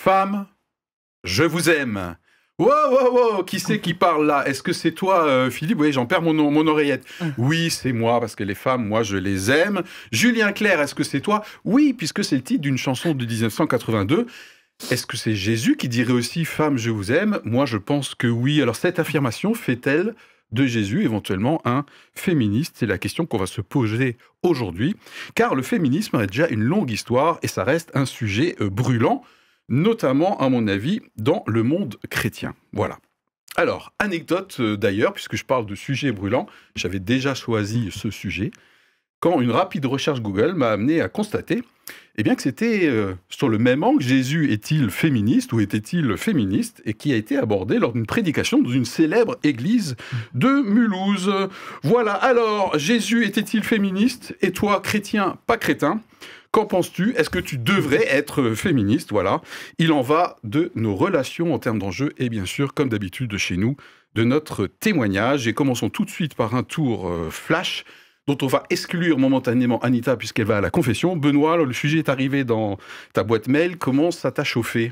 Femmes, je vous aime. Wow, wow, wow, qui c'est qui parle là? Est-ce que c'est toi, Philippe? Oui, j'en perds mon oreillette. Oui, c'est moi, parce que les femmes, moi, je les aime. Julien Clerc, est-ce que c'est toi? Oui, puisque c'est le titre d'une chanson de 1982. Est-ce que c'est Jésus qui dirait aussi « Femme, je vous aime » ? Moi, je pense que oui. Alors, cette affirmation fait-elle de Jésus éventuellement un féministe? C'est la question qu'on va se poser aujourd'hui, car le féminisme a déjà une longue histoire et ça reste un sujet brûlant, notamment, à mon avis, dans le monde chrétien. Voilà. Alors, anecdote d'ailleurs, puisque je parle de sujets brûlants, j'avais déjà choisi ce sujet, quand une rapide recherche Google m'a amené à constater que c'était sur le même angle, Jésus est-il féministe ou était-il féministe, et qui a été abordé lors d'une prédication dans une célèbre église de Mulhouse. Voilà, alors, Jésus était-il féministe? Et toi, chrétien, pas crétin, qu'en penses-tu? Est-ce que tu devrais être féministe? Voilà, il en va de nos relations en termes d'enjeux et bien sûr, comme d'habitude de chez nous, de notre témoignage. Et commençons tout de suite par un tour flash dont on va exclure momentanément Anita puisqu'elle va à la confession. Benoît, le sujet est arrivé dans ta boîte mail. Comment ça t'a chauffé?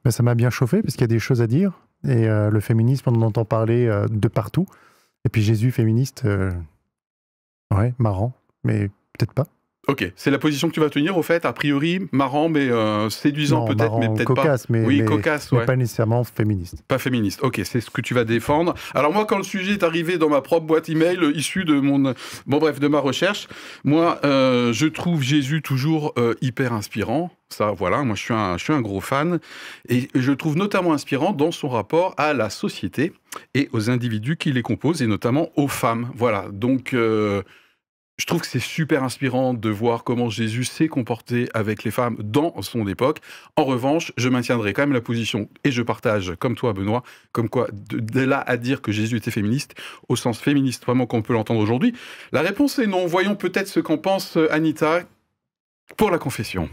Ça m'a bien chauffé parce qu'il y a des choses à dire. Et le féminisme, on en entend parler de partout. Et puis Jésus féministe, ouais, marrant, mais peut-être pas. Ok, c'est la position que tu vas tenir au fait, a priori, marrant, mais séduisant peut-être, mais peut-être cocasse, pas. Oui, mais cocasse, mais ouais. pas nécessairement féministe. Pas féministe, ok, c'est ce que tu vas défendre. Alors moi, quand le sujet est arrivé dans ma propre boîte email, issue de de ma recherche, moi, je trouve Jésus toujours hyper inspirant. Ça, voilà, moi je suis un gros fan. Et je le trouve notamment inspirant dans son rapport à la société et aux individus qui les composent, et notamment aux femmes. Voilà, donc... je trouve que c'est super inspirant de voir comment Jésus s'est comporté avec les femmes dans son époque. En revanche, je maintiendrai quand même la position, et je partage, comme toi Benoît, comme quoi, de là à dire que Jésus était féministe, au sens féministe vraiment qu'on peut l'entendre aujourd'hui, la réponse est non. Voyons peut-être ce qu'en pense Anita pour la confession.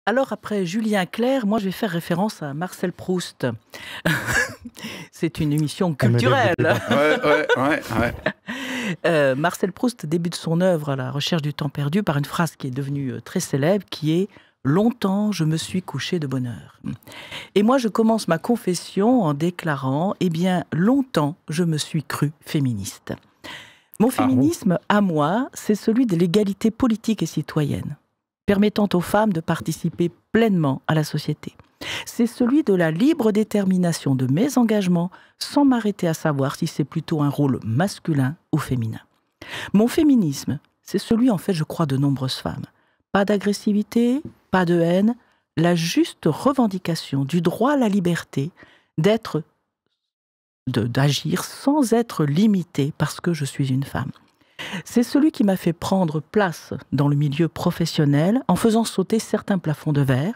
Alors après Julien Clerc, moi je vais faire référence à Marcel Proust. C'est une émission culturelle. Ouais. Marcel Proust débute son œuvre à la recherche du temps perdu par une phrase qui est devenue très célèbre, qui est « Longtemps je me suis couché de bonne heure ». Et moi je commence ma confession en déclarant « Eh bien, longtemps je me suis cru féministe ». Mon féminisme, à moi, c'est celui de l'égalité politique et citoyenne, permettant aux femmes de participer pleinement à la société. C'est celui de la libre détermination de mes engagements sans m'arrêter à savoir si c'est plutôt un rôle masculin ou féminin. Mon féminisme, c'est celui, en fait, je crois, de nombreuses femmes. Pas d'agressivité, pas de haine, la juste revendication du droit à la liberté d'agir sans être limitée parce que je suis une femme. C'est celui qui m'a fait prendre place dans le milieu professionnel en faisant sauter certains plafonds de verre,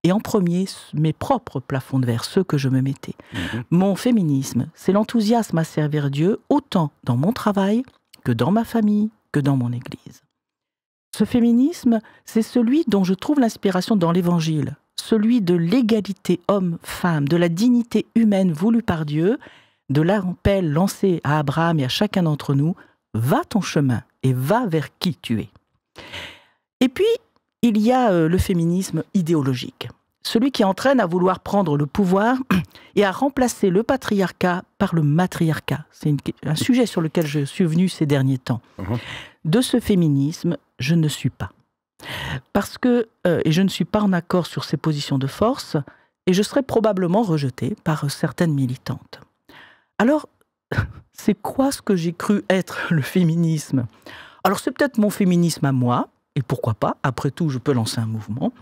et en premier, mes propres plafonds de verre, ceux que je me mettais. Mon féminisme, c'est l'enthousiasme à servir Dieu, autant dans mon travail que dans ma famille, que dans mon église. Ce féminisme, c'est celui dont je trouve l'inspiration dans l'Évangile, celui de l'égalité homme-femme, de la dignité humaine voulue par Dieu, de l'appel lancé à Abraham et à chacun d'entre nous, va ton chemin et va vers qui tu es. Et puis, il y a le féminisme idéologique, celui qui entraîne à vouloir prendre le pouvoir et à remplacer le patriarcat par le matriarcat. C'est un sujet sur lequel je suis venu ces derniers temps. De ce féminisme, je ne suis pas. Parce que, et je ne suis pas en accord sur ces positions de force, et je serai probablement rejetée par certaines militantes. Alors, c'est quoi ce que j'ai cru être le féminisme? Alors c'est peut-être mon féminisme à moi, et pourquoi pas, après tout je peux lancer un mouvement.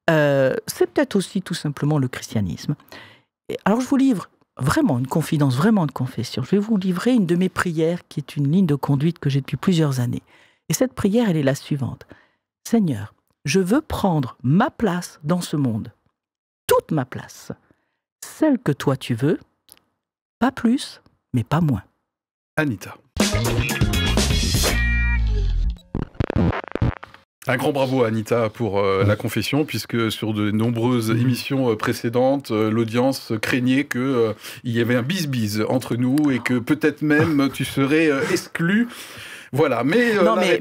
C'est peut-être aussi tout simplement le christianisme. Et alors je vous livre vraiment une confidence, vraiment une confession. Je vais vous livrer une de mes prières qui est une ligne de conduite que j'ai depuis plusieurs années. Et cette prière, elle est la suivante. Seigneur, je veux prendre ma place dans ce monde, toute ma place, celle que toi tu veux, pas plus, mais pas moins. Anita. Un grand bravo à Anita pour la confession, puisque sur de nombreuses émissions précédentes, l'audience craignait qu'il y avait un bis-bis entre nous et que peut-être même tu serais exclu. Voilà, mais... Non, mais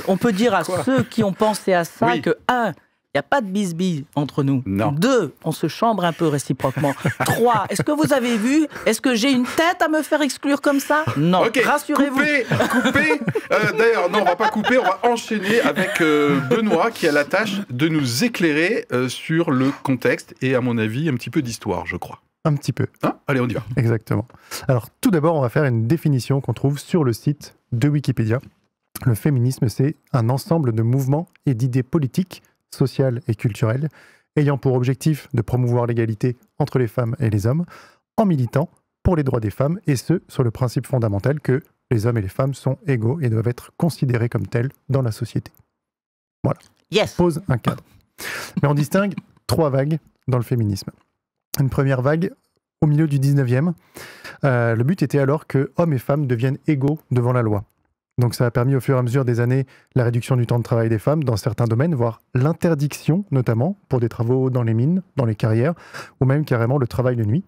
on peut dire à Quoi? ceux qui ont pensé à ça Oui. que, 1, il n'y a pas de bisbille entre nous. Non. 2, on se chambre un peu réciproquement. 3, est-ce que vous avez vu? Est-ce que j'ai une tête à me faire exclure comme ça? Non, Ok, rassurez-vous. coupez. D'ailleurs, non, on va pas couper, on va enchaîner avec Benoît qui a la tâche de nous éclairer sur le contexte et à mon avis un petit peu d'histoire, je crois. Un petit peu. Hein? Allez, on y va. Exactement. Alors, tout d'abord, on va faire une définition qu'on trouve sur le site de Wikipédia. Le féminisme, c'est un ensemble de mouvements et d'idées politiques, sociales et culturelles, ayant pour objectif de promouvoir l'égalité entre les femmes et les hommes, en militant pour les droits des femmes, et ce, sur le principe fondamental que les hommes et les femmes sont égaux et doivent être considérés comme tels dans la société. Voilà. Yes. Pose un cadre. Mais on distingue 3 vagues dans le féminisme. Une première vague au milieu du 19e. Le but était alors que hommes et femmes deviennent égaux devant la loi. Donc ça a permis au fur et à mesure des années la réduction du temps de travail des femmes dans certains domaines, voire l'interdiction notamment pour des travaux dans les mines, dans les carrières, ou même carrément le travail de nuit.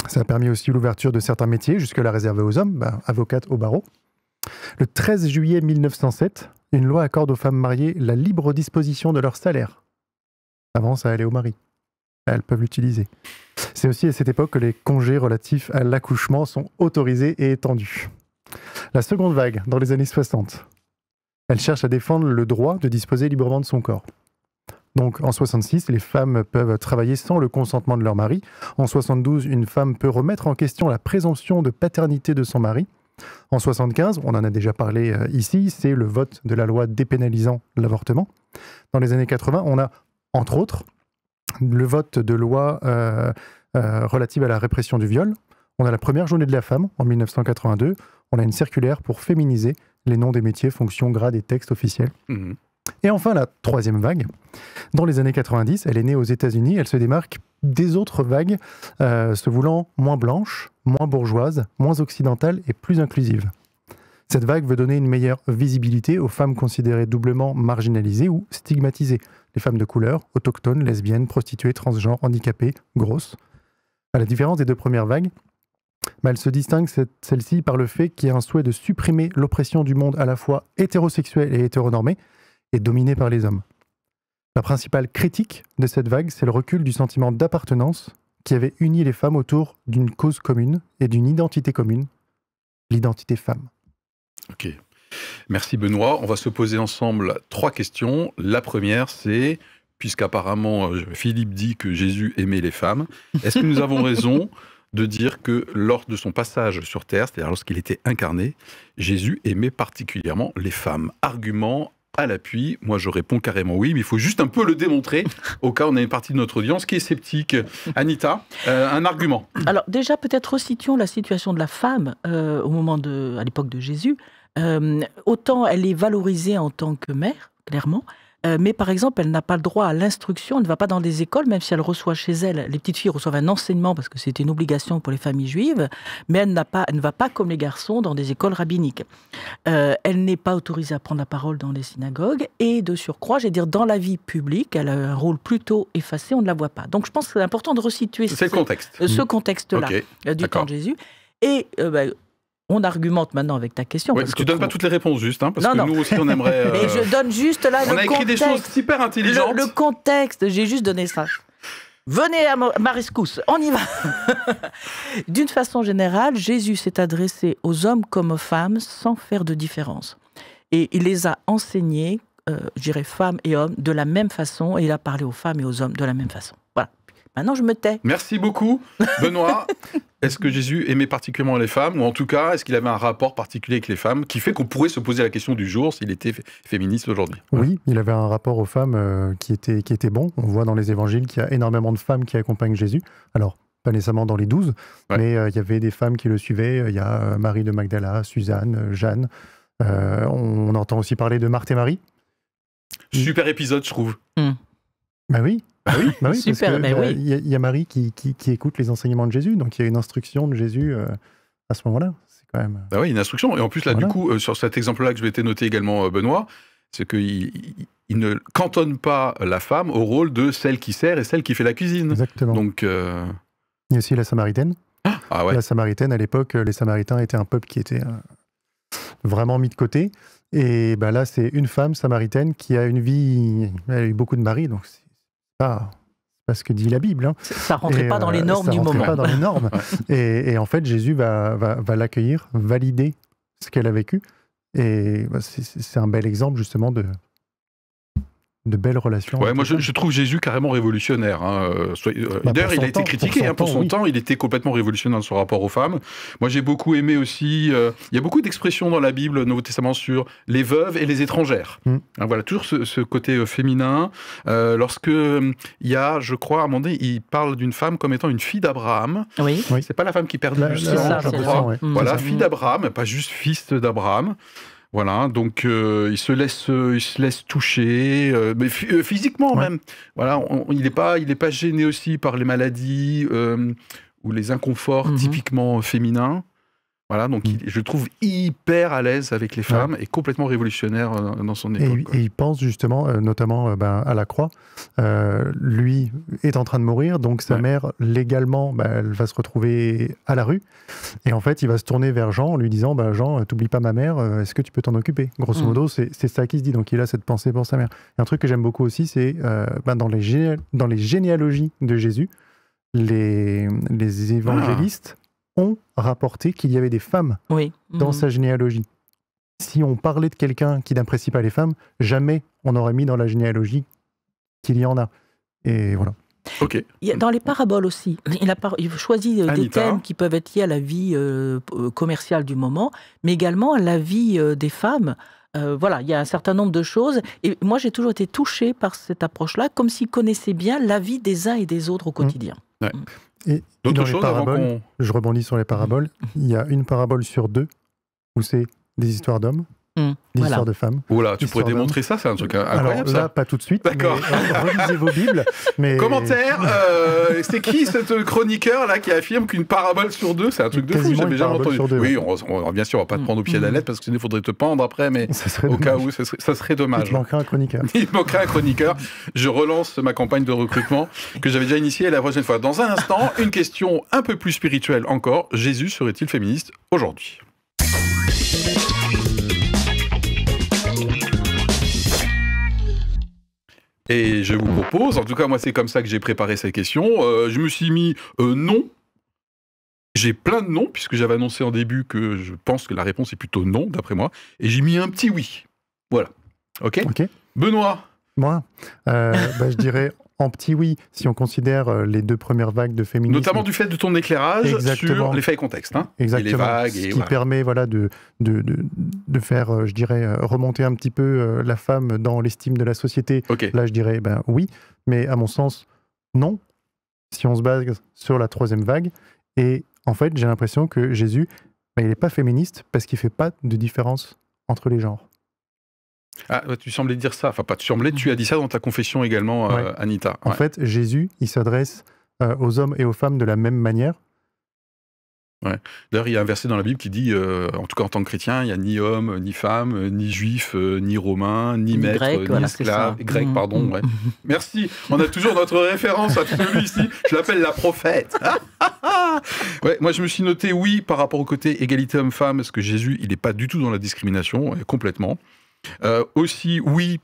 Ça a permis aussi l'ouverture de certains métiers, jusque-là réservés aux hommes, avocates au barreau. Le 13 juillet 1907, une loi accorde aux femmes mariées la libre disposition de leur salaire. Avant, ça allait au mari. Elles peuvent l'utiliser. C'est aussi à cette époque que les congés relatifs à l'accouchement sont autorisés et étendus. La seconde vague, dans les années 60, elle cherche à défendre le droit de disposer librement de son corps. Donc en 66, les femmes peuvent travailler sans le consentement de leur mari. En 72, une femme peut remettre en question la présomption de paternité de son mari. En 75, on en a déjà parlé ici, c'est le vote de la loi dépénalisant l'avortement. Dans les années 80, on a, entre autres, le vote de loi relative à la répression du viol. On a la première journée de la femme, en 1982. On a une circulaire pour féminiser les noms des métiers, fonctions, grades et textes officiels. Mmh. Et enfin, la troisième vague, dans les années 90, elle est née aux États-Unis, elle se démarque des autres vagues, se voulant moins blanche, moins bourgeoise, moins occidentale et plus inclusive. Cette vague veut donner une meilleure visibilité aux femmes considérées doublement marginalisées ou stigmatisées, les femmes de couleur, autochtones, lesbiennes, prostituées, transgenres, handicapées, grosses. À la différence des 2 premières vagues, elle se distingue celle-ci par le fait qu'il y a un souhait de supprimer l'oppression du monde à la fois hétérosexuel et hétéronormé et dominé par les hommes. La principale critique de cette vague, c'est le recul du sentiment d'appartenance qui avait uni les femmes autour d'une cause commune et d'une identité commune, l'identité femme. Ok. Merci Benoît. On va se poser ensemble 3 questions. La première, c'est, puisqu'apparemment Philippe dit que Jésus aimait les femmes, est-ce que nous avons raison de dire que lors de son passage sur Terre, c'est-à-dire lorsqu'il était incarné, Jésus aimait particulièrement les femmes? Argument à l'appui, moi je réponds carrément oui, mais il faut juste un peu le démontrer, au cas où on a une partie de notre audience qui est sceptique. Anita, un argument? Alors déjà, peut-être resituons la situation de la femme à l'époque de Jésus. Autant elle est valorisée en tant que mère, clairement, mais par exemple, elle n'a pas le droit à l'instruction, elle ne va pas dans des écoles, même si elle reçoit chez elle, les petites filles reçoivent un enseignement parce que c'était une obligation pour les familles juives, mais elle ne va pas comme les garçons dans des écoles rabbiniques. Elle n'est pas autorisée à prendre la parole dans les synagogues et de surcroît, dans la vie publique, elle a un rôle plutôt effacé, on ne la voit pas. Donc je pense que c'est important de resituer C'est le contexte. ce contexte-là du temps de Jésus. Et on argumente maintenant avec ta question. Oui, parce tu que donnes pas toutes les réponses juste, hein, parce que nous aussi on aimerait... Et je donne juste là on le a écrit contexte. des choses hyper intelligentes. Le contexte, j'ai juste donné ça. Venez à ma rescousse, on y va. D'une façon générale, Jésus s'est adressé aux hommes comme aux femmes sans faire de différence. Et il les a enseignés, femmes et hommes, de la même façon, et il a parlé aux femmes et aux hommes de la même façon. Voilà. Maintenant, je me tais. Merci beaucoup, Benoît. Est-ce que Jésus aimait particulièrement les femmes, ou en tout cas, est-ce qu'il avait un rapport particulier avec les femmes, qui fait qu'on pourrait se poser la question du jour s'il était féministe aujourd'hui? Oui, il avait un rapport aux femmes qui était bon. On voit dans les évangiles qu'il y a énormément de femmes qui accompagnent Jésus. Alors, pas nécessairement dans les 12, mais il y avait des femmes qui le suivaient. Il y a Marie de Magdala, Suzanne, Jeanne. On entend aussi parler de Marthe et Marie. Super épisode, je trouve. Bah oui. Bah oui, super, parce que, oui. Il y a Marie qui écoute les enseignements de Jésus, donc il y a une instruction de Jésus à ce moment-là. C'est quand même... Bah oui, une instruction. Et en plus, là, Voilà. du coup, sur cet exemple-là que je m'étais noté également, Benoît, c'est qu'il ne cantonne pas la femme au rôle de celle qui sert et celle qui fait la cuisine. Exactement. Donc, Il y a aussi la Samaritaine. ah ouais. La Samaritaine, à l'époque, les Samaritains étaient un peuple qui était vraiment mis de côté. Et ben là, c'est une femme samaritaine qui a une vie... Elle a eu beaucoup de maris, donc c'est pas ce que dit la Bible. Hein. Ça rentrait pas dans les normes du moment. Ça rentrait pas dans les normes. Et en fait, Jésus va l'accueillir, valider ce qu'elle a vécu. Et c'est un bel exemple, justement, de belles relations. Ouais, moi je trouve Jésus carrément révolutionnaire. Hein. D'ailleurs, il a été critiqué pour son temps. Il était complètement révolutionnaire dans son rapport aux femmes. Moi, j'ai beaucoup aimé aussi. Il y a beaucoup d'expressions dans la Bible, au Nouveau Testament, sur les veuves et les étrangères. Hein, voilà, toujours ce côté féminin. Lorsque il y a, je crois, à un moment donné, il parle d'une femme comme étant une fille d'Abraham. Oui. C'est pas la femme qui perd du sang, je crois. Voilà, fille d'Abraham, pas juste fils d'Abraham. Voilà, donc il se laisse toucher, mais physiquement même. Voilà, il n'est pas gêné aussi par les maladies ou les inconforts typiquement féminins. Voilà, donc je le trouve hyper à l'aise avec les femmes et complètement révolutionnaire dans son époque. Et il pense justement, notamment à la croix. Lui est en train de mourir, donc sa mère, légalement, elle va se retrouver à la rue. Et en fait, il va se tourner vers Jean en lui disant Jean, t'oublies pas ma mère, est-ce que tu peux t'en occuper? Grosso modo, c'est ça qu'il se dit. Donc il a cette pensée pour sa mère. Et un truc que j'aime beaucoup aussi, c'est dans les généalogies de Jésus, les évangélistes ont rapporté qu'il y avait des femmes dans sa généalogie. Si on parlait de quelqu'un qui n'apprécie pas les femmes, jamais on aurait mis dans la généalogie qu'il y en a. Et voilà. Ok. Dans les paraboles aussi, il choisit des thèmes qui peuvent être liés à la vie commerciale du moment, mais également à la vie des femmes. Voilà, il y a un certain nombre de choses. Et moi, j'ai toujours été touchée par cette approche-là, comme s'il connaissait bien la vie des uns et des autres au quotidien. Ouais. Et dans les paraboles, je rebondis sur les paraboles, il y a une parabole sur deux où c'est des histoires d'hommes, des histoires de femmes. Oula, tu pourrais démontrer ça, c'est un truc incroyable. Alors là, pas tout de suite, d'accord. Relisez vos Bibles. Mais... Commentaire, c'est qui cette chroniqueur là qui affirme qu'une parabole sur deux, c'est un truc de fou, j'avais jamais entendu. Oui, bien sûr, on va pas te prendre au pied de la lettre parce que sinon il faudrait te pendre après, mais au cas où, ça serait dommage. Il manquerait un chroniqueur. Il manquerait un chroniqueur. Je relance ma campagne de recrutement que j'avais déjà initiée la prochaine fois. Dans un instant, une question un peu plus spirituelle encore. Jésus serait-il féministe aujourd'hui ? Et je vous propose, en tout cas moi c'est comme ça que j'ai préparé cette question, je me suis mis non. J'ai plein de non, puisque j'avais annoncé en début que je pense que la réponse est plutôt non, d'après moi, et j'ai mis un petit oui. Voilà. Ok. Benoît? Moi, je dirais en petit oui, si on considère les deux premières vagues de féminisme. Notamment du fait de ton éclairage sur les faits et contextes. Hein, exactement. Et les vagues. Ce qui permet de faire, je dirais, remonter un petit peu la femme dans l'estime de la société. Là, je dirais oui, mais à mon sens, non, si on se base sur la troisième vague. Et en fait, j'ai l'impression que Jésus, il n'est pas féministe parce qu'il ne fait pas de différence entre les genres. Ah, tu semblais dire ça. Enfin, pas tu semblais, tu as dit ça dans ta confession également, Anita. En fait, Jésus, il s'adresse aux hommes et aux femmes de la même manière. Ouais. D'ailleurs, il y a un verset dans la Bible qui dit, en tout cas en tant que chrétien, il n'y a ni homme, ni femme, ni juif, ni romain, ni maître, grec, ni esclave. Grec, pardon. Ouais. Merci. On a toujours notre référence absolue ici. Je l'appelle la prophète. Ouais, moi, je me suis noté oui par rapport au côté égalité homme-femme, parce que Jésus, il n'est pas du tout dans la discrimination, complètement. Aussi, oui,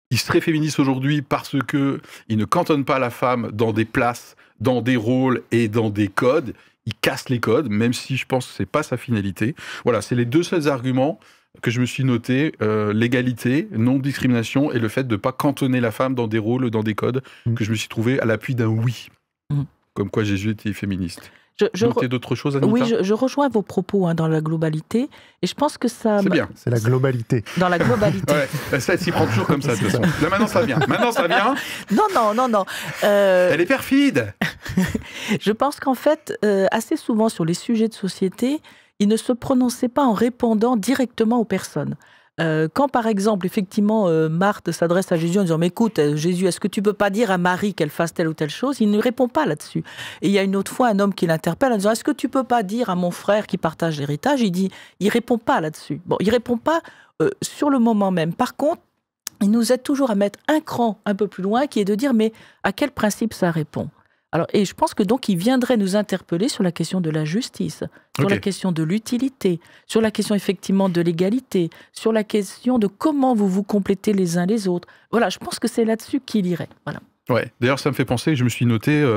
il serait féministe aujourd'hui parce que il ne cantonne pas la femme dans des places, dans des rôles et dans des codes. Il casse les codes, même si je pense que c'est pas sa finalité. Voilà, c'est les deux seuls arguments que je me suis noté, l'égalité, non-discrimination et le fait de ne pas cantonner la femme dans des rôles, dans des codes, que je me suis trouvé à l'appui d'un oui. Comme quoi Jésus était féministe. Notez d'autres choses, Anita? Oui, je rejoins vos propos dans la globalité, et je pense que ça... C'est bien. C'est la globalité. Dans la globalité. Ouais, ça, elle s'y prend toujours comme ça, de toute façon. Là, maintenant, ça vient. Non. Elle est perfide. Je pense qu'en fait, assez souvent sur les sujets de société, il ne se prononçait pas en répondant directement aux personnes. Quand, par exemple, effectivement, Marthe s'adresse à Jésus en disant « Mais écoute, Jésus, est-ce que tu peux pas dire à Marie qu'elle fasse telle ou telle chose ?» Il ne répond pas là-dessus. Et il y a une autre fois un homme qui l'interpelle en disant « Est-ce que tu peux pas dire à mon frère qui partage l'héritage ?» Il répond pas là-dessus. Bon, il répond pas sur le moment même. Par contre, il nous aide toujours à mettre un cran un peu plus loin, qui est de dire « Mais à quel principe ça répond ?» Alors, et je pense que donc il viendrait nous interpeller sur la question de la justice, sur la question de l'utilité, sur la question effectivement de l'égalité, sur la question de comment vous vous complétez les uns les autres. Voilà, je pense que c'est là-dessus qu'il irait. Voilà. Ouais. D'ailleurs, ça me fait penser, je me suis noté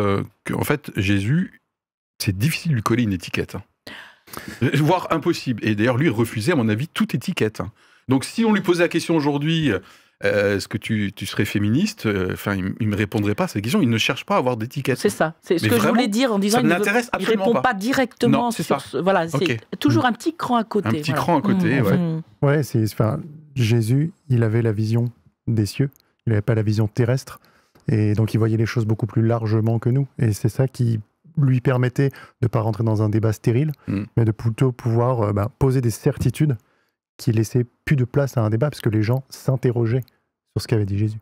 qu'en fait, Jésus, c'est difficile de lui coller une étiquette. Voire impossible. Et d'ailleurs, lui, il refusait, à mon avis, toute étiquette. Donc, si on lui posait la question aujourd'hui, est-ce que tu serais féministe? Il ne me répondrait pas à cette question. Il ne cherche pas à avoir d'étiquette. C'est ça. C'est ce que je voulais dire en disant qu'il ne répond pas directement non, sur ce. Voilà, c'est toujours un petit cran à côté. Un petit cran à côté, Ouais, Jésus, il avait la vision des cieux. Il n'avait pas la vision terrestre. Et donc, il voyait les choses beaucoup plus largement que nous. Et c'est ça qui lui permettait de ne pas rentrer dans un débat stérile, mais de plutôt pouvoir poser des certitudes qui laissaient plus de place à un débat, parce que les gens s'interrogeaient sur ce qu'avait dit Jésus.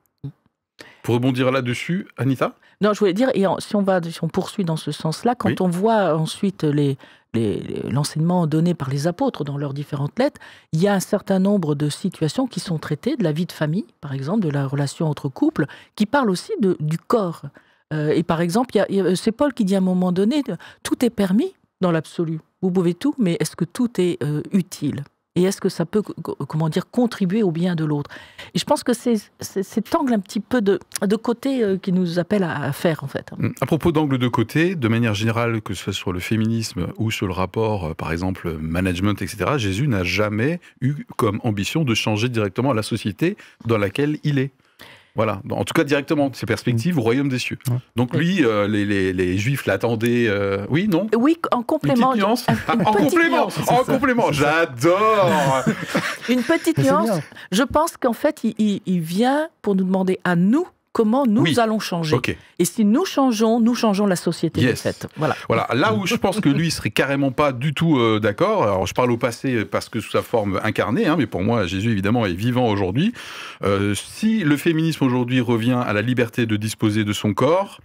Pour rebondir là-dessus, Anita? Non, je voulais dire, et si on poursuit dans ce sens-là, quand on voit ensuite l'enseignement donné par les apôtres dans leurs différentes lettres, il y a un certain nombre de situations qui sont traitées, de la vie de famille, par exemple, de la relation entre couples, qui parlent aussi du corps. Et par exemple, c'est Paul qui dit à un moment donné, tout est permis dans l'absolu. Vous pouvez tout, mais est-ce que tout est utile ? Et est-ce que ça peut, contribuer au bien de l'autre? Et je pense que c'est cet angle un petit peu de côté qui nous appelle à faire, en fait. À propos d'angle de côté, de manière générale, que ce soit sur le féminisme ou sur le rapport, par exemple, management, etc., Jésus n'a jamais eu comme ambition de changer directement la société dans laquelle il est. Voilà, en tout cas directement, ses perspectives au royaume des cieux. Donc lui, les Juifs l'attendaient. Oui, non? Oui, en complément. Une petite nuance. En complément, j'adore. Une petite nuance. Je pense qu'en fait, il vient pour nous demander à nous comment nous allons changer. Et si nous changeons la société de fait. Voilà. Là où je pense que lui serait carrément pas du tout d'accord, alors je parle au passé parce que sous sa forme incarnée, mais pour moi Jésus évidemment est vivant aujourd'hui. Si le féminisme aujourd'hui revient à la liberté de disposer de son corps,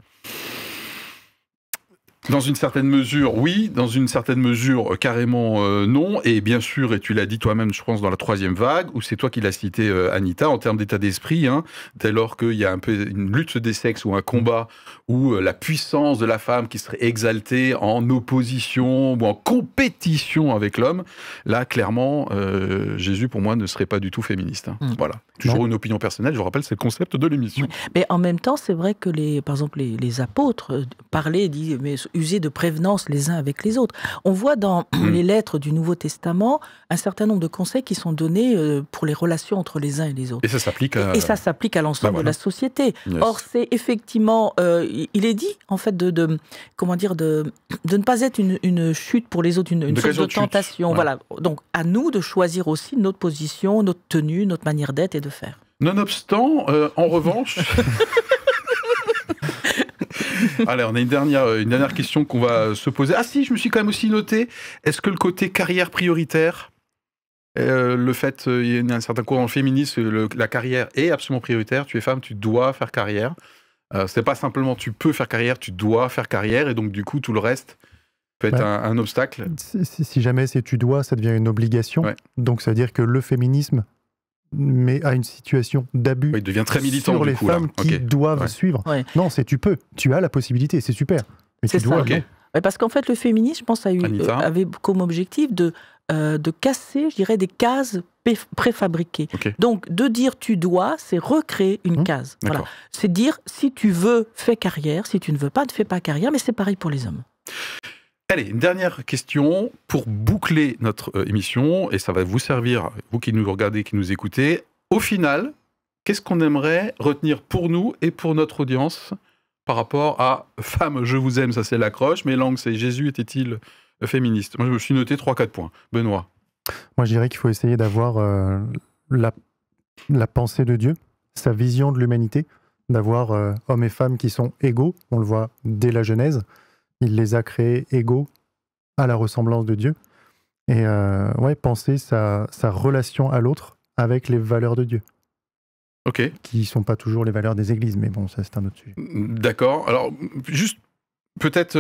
dans une certaine mesure, oui. Dans une certaine mesure, carrément non. Et bien sûr, et tu l'as dit toi-même, je pense, dans la troisième vague, ou c'est toi qui l'as cité, Anita, en termes d'état d'esprit, dès lors qu'il y a un peu une lutte des sexes ou un combat où la puissance de la femme qui serait exaltée en opposition ou en compétition avec l'homme, là, clairement, Jésus, pour moi, ne serait pas du tout féministe. Voilà. Toujours une opinion personnelle, je vous rappelle, c'est le concept de l'émission. Oui. Mais en même temps, c'est vrai que, par exemple, les apôtres parlaient, user de prévenance les uns avec les autres. On voit dans les lettres du Nouveau Testament un certain nombre de conseils qui sont donnés pour les relations entre les uns et les autres. Et ça s'applique à l'ensemble de la société. Yes. Or, c'est effectivement, il est dit, en fait, de ne pas être une chute pour les autres, une source de tentation. Ouais. Voilà. Donc, à nous de choisir aussi notre position, notre tenue, notre manière d'être et de faire. Nonobstant, en revanche... Allez, on a une dernière question qu'on va se poser. Ah si, je me suis quand même aussi noté, est-ce que le côté carrière prioritaire, le fait, il y a un certain courant féministe, la carrière est absolument prioritaire, tu es femme, tu dois faire carrière. C'est pas simplement tu peux faire carrière, tu dois faire carrière, et donc du coup tout le reste peut être un obstacle. Si jamais c'est tu dois, ça devient une obligation. Ouais. Donc ça veut dire que le féminisme mais à une situation d'abus il devient très militant, sur les femmes qui doivent suivre. Ouais. Non, c'est tu peux, tu as la possibilité, c'est super. Mais tu dois. Ouais, parce qu'en fait, le féminisme, je pense, avait comme objectif de casser, je dirais, des cases préfabriquées. Donc, de dire tu dois, c'est recréer une case. Voilà. C'est dire si tu veux, fais carrière, si tu ne veux pas, ne fais pas carrière, mais c'est pareil pour les hommes. Allez, une dernière question pour boucler notre émission, et ça va vous servir, vous qui nous regardez, qui nous écoutez. Au final, qu'est-ce qu'on aimerait retenir pour nous et pour notre audience par rapport à « Femme, je vous aime », ça c'est l'accroche, mais l'angle c'est « Jésus était-il féministe ?» Moi je me suis noté 3-4 points. Benoît? Moi je dirais qu'il faut essayer d'avoir la pensée de Dieu, sa vision de l'humanité, d'avoir hommes et femmes qui sont égaux, on le voit dès la Genèse. Il les a créés égaux à la ressemblance de Dieu. Et penser sa relation à l'autre avec les valeurs de Dieu. Qui ne sont pas toujours les valeurs des églises, mais bon, ça c'est un autre sujet. D'accord. Alors, juste peut-être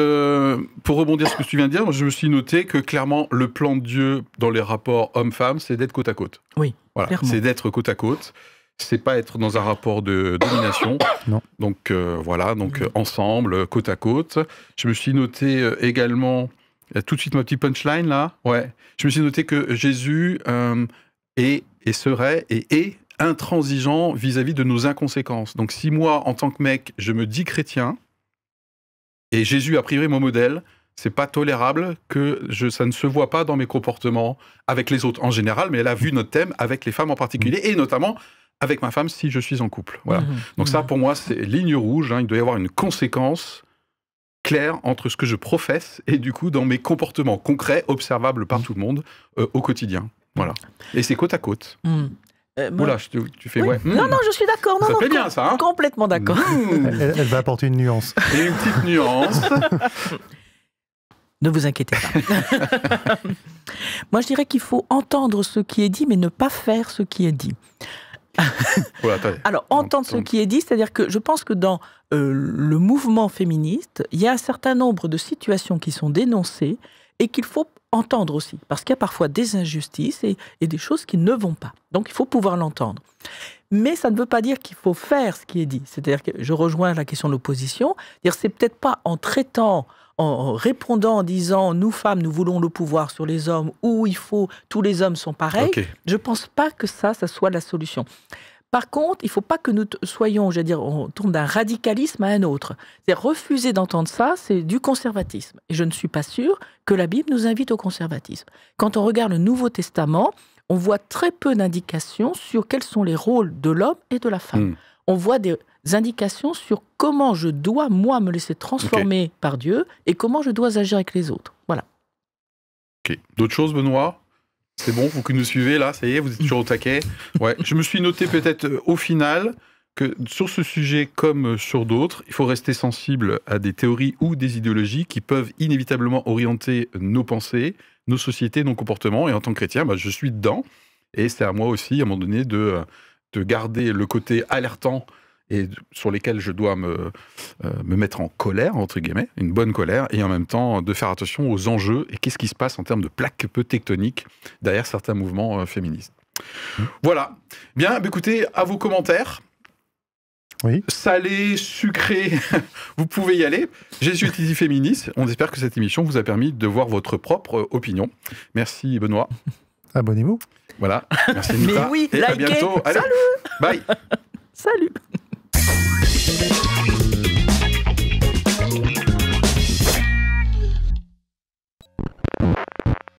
pour rebondir sur ce que tu viens de dire, moi, je me suis noté que clairement, le plan de Dieu dans les rapports hommes-femmes, c'est d'être côte à côte. Oui, voilà. C'est d'être côte à côte. c'est pas être dans un rapport de domination. Non. Donc voilà, donc ensemble, côte à côte. Je me suis noté également, tout de suite ma petite punchline là, ouais. Je me suis noté que Jésus est et serait et est intransigeant vis-à-vis de nos inconséquences. Donc si moi, en tant que mec, je me dis chrétien, et Jésus a priori mon modèle, c'est pas tolérable que ça ne se voit pas dans mes comportements avec les autres en général, mais elle a vu notre thème avec les femmes en particulier, et notamment avec ma femme si je suis en couple. Voilà. Donc ça, pour moi, c'est ligne rouge. Il doit y avoir une conséquence claire entre ce que je professe et du coup dans mes comportements concrets, observables par tout le monde au quotidien. Voilà. Et c'est côte à côte. Oula, tu fais ouais. Non, je suis d'accord. Ça plaît bien, ça. Hein, complètement d'accord. Elle va apporter une nuance. Et une petite nuance. Ne vous inquiétez pas. Moi, je dirais qu'il faut entendre ce qui est dit, mais ne pas faire ce qui est dit. Alors, entendre ce qui est dit, c'est-à-dire que je pense que dans le mouvement féministe, il y a un certain nombre de situations qui sont dénoncées et qu'il faut entendre aussi, parce qu'il y a parfois des injustices et des choses qui ne vont pas. Donc, il faut pouvoir l'entendre. Mais ça ne veut pas dire qu'il faut faire ce qui est dit. C'est-à-dire que je rejoins la question de l'opposition. C'est peut-être pas en traitant, en répondant, en disant « nous femmes, nous voulons le pouvoir sur les hommes » ou « il faut, tous les hommes sont pareils ». Je ne pense pas que ça soit la solution. Par contre, il ne faut pas que nous soyons, on tourne d'un radicalisme à un autre. C'est-à-dire refuser d'entendre ça, c'est du conservatisme. Et je ne suis pas sûre que la Bible nous invite au conservatisme. Quand on regarde le Nouveau Testament, on voit très peu d'indications sur quels sont les rôles de l'homme et de la femme. On voit des indications sur comment je dois, moi, me laisser transformer par Dieu et comment je dois agir avec les autres. Voilà. Ok. D'autres choses, Benoît ? C'est bon, vous que nous suivez là, ça y est, vous êtes toujours au taquet. Ouais. Je me suis noté peut-être au final que sur ce sujet comme sur d'autres, il faut rester sensible à des théories ou des idéologies qui peuvent inévitablement orienter nos pensées, nos sociétés, nos comportements. Et en tant que chrétien, je suis dedans. Et c'est à moi aussi, à un moment donné, de garder le côté alertant et sur lesquels je dois me mettre en colère, entre guillemets, une bonne colère, et en même temps de faire attention aux enjeux et qu'est-ce qui se passe en termes de plaques peu tectoniques derrière certains mouvements féministes. Voilà. Bien, écoutez, à vos commentaires. Oui. Salé, sucré, vous pouvez y aller. Jésus est féministe. On espère que cette émission vous a permis de voir votre propre opinion. Merci Benoît. Abonnez-vous. Voilà. Merci Nita. Mais oui, et à bientôt. Allez. Salut. Bye. Salut.